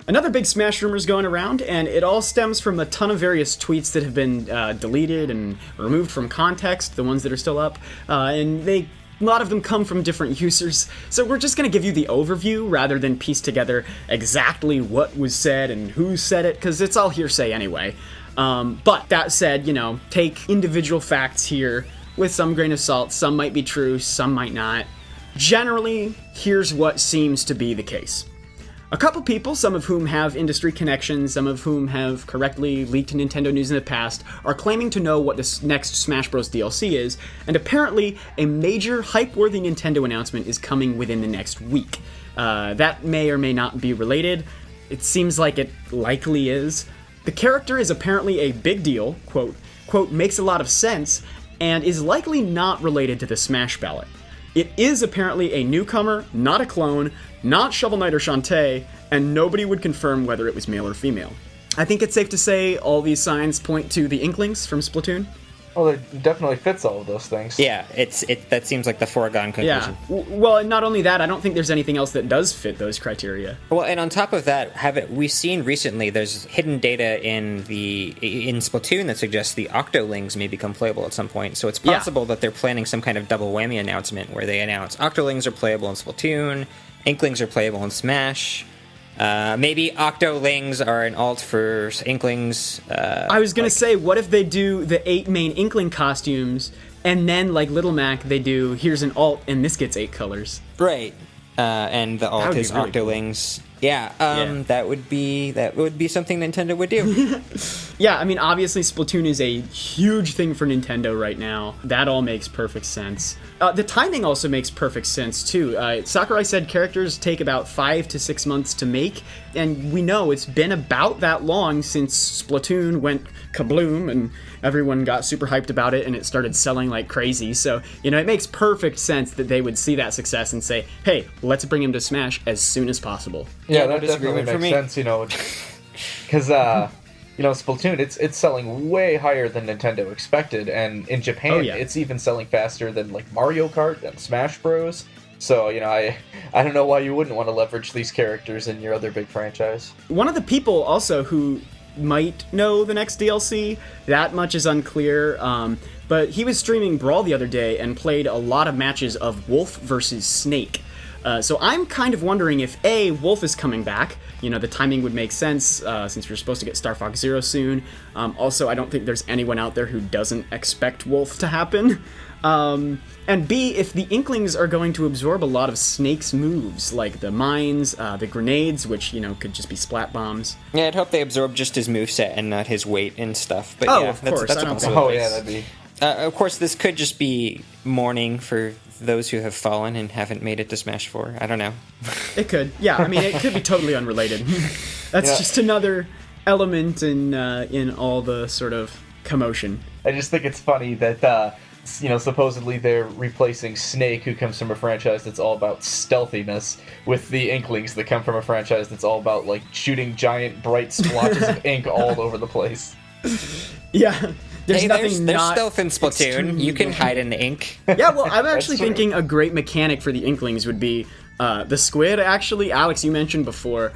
Another big Smash rumor is going around, and it all stems from a ton of various tweets that have been deleted and removed from context, the ones that are still up, and a lot of them come from different users. So we're just going to give you the overview rather than piece together exactly what was said and who said it, because it's all hearsay anyway. But that said, take individual facts here with some grain of salt. Some might be true, some might not. Generally, here's what seems to be the case. A couple people, some of whom have industry connections, some of whom have correctly leaked Nintendo news in the past, are claiming to know what this next Smash Bros. DLC is, and apparently a major hype-worthy Nintendo announcement is coming within the next week. That may or may not be related. It seems like it likely is. The character is apparently a big deal, quote, makes a lot of sense, and is likely not related to the Smash ballot. It is apparently a newcomer, not a clone, not Shovel Knight or Shantae, and nobody would confirm whether it was male or female. I think it's safe to say all these signs point to the Inklings from Splatoon. Well, it definitely fits all of those things. Yeah, that seems like the foregone conclusion. Yeah. Well, and not only that, I don't think there's anything else that does fit those criteria. Well, and on top of that, we've seen recently there's hidden data in Splatoon that suggests the Octolings may become playable at some point. So it's possible that they're planning some kind of double whammy announcement where they announce Octolings are playable in Splatoon, Inklings are playable in Smash. Maybe Octolings are an alt for Inklings. I was gonna say, what if they do the 8 main Inkling costumes, and then, like Little Mac, they do, here's an alt, and this gets 8 colors. Right. And the alt is really Octolings. Cool. Yeah, that would be something Nintendo would do. Yeah, I mean, obviously Splatoon is a huge thing for Nintendo right now. That all makes perfect sense. The timing also makes perfect sense, too. Sakurai said characters take about 5 to 6 months to make, and we know it's been about that long since Splatoon went kabloom, and everyone got super hyped about it, and it started selling like crazy. So, it makes perfect sense that they would see that success and say, hey, let's bring him to Smash as soon as possible. Yeah, that definitely makes sense, because, Splatoon, it's selling way higher than Nintendo expected, and in Japan, it's even selling faster than, like, Mario Kart and Smash Bros. So, I don't know why you wouldn't want to leverage these characters in your other big franchise. One of the people also who might know the next DLC, that much is unclear, but he was streaming Brawl the other day and played a lot of matches of Wolf versus Snake. So I'm kind of wondering if A, Wolf is coming back. The timing would make sense since we're supposed to get Star Fox Zero soon. Also, I don't think there's anyone out there who doesn't expect Wolf to happen. And B, if the Inklings are going to absorb a lot of Snake's moves, like the mines, the grenades, which, could just be splat bombs. Yeah, I'd hope they absorb just his moveset and not his weight and stuff. But of course. That's a possibility. Oh, yeah, that'd be... of course, this could just be mourning for those who have fallen and haven't made it to Smash 4. I don't know. It could. Yeah, I mean, it could be totally unrelated. That's just another element in all the sort of commotion. I just think it's funny that, supposedly they're replacing Snake, who comes from a franchise that's all about stealthiness, with the Inklings that come from a franchise that's all about, like, shooting giant, bright splotches of ink all over the place. Yeah. There's stealth in Splatoon. You can hide in the ink. Yeah, well, I'm actually thinking a great mechanic for the Inklings would be the squid, actually. Alex, you mentioned before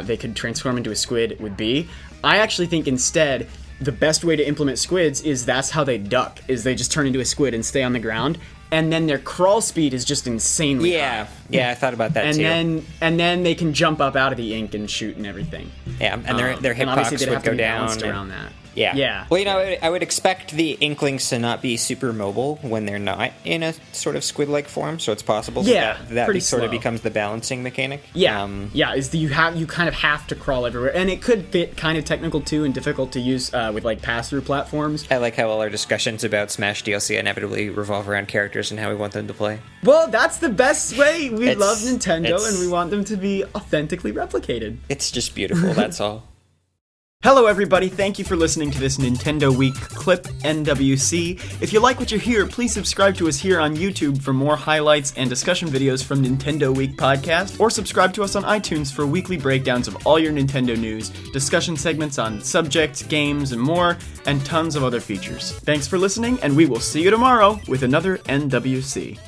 they could transform into a squid would be. I actually think instead the best way to implement squids is that's how they duck, is they just turn into a squid and stay on the ground. And then their crawl speed is just insanely high. Yeah, I thought about that too. And then they can jump up out of the ink and shoot and everything. Yeah, and their hitbox would go down. Around that. Yeah. Well, I would expect the Inklings to not be super mobile when they're not in a sort of squid-like form, so it's possible that sort of becomes the balancing mechanic. Yeah, you kind of have to crawl everywhere, and it could get kind of technical too and difficult to use with like pass-through platforms. I like how all our discussions about Smash DLC inevitably revolve around characters and how we want them to play. Well, that's the best way. We love Nintendo, and we want them to be authentically replicated. It's just beautiful, that's all. Hello everybody, thank you for listening to this Nintendo Week clip, NWC. If you like what you hear, please subscribe to us here on YouTube for more highlights and discussion videos from Nintendo Week podcast, or subscribe to us on iTunes for weekly breakdowns of all your Nintendo news, discussion segments on subjects, games, and more, and tons of other features. Thanks for listening, and we will see you tomorrow with another NWC.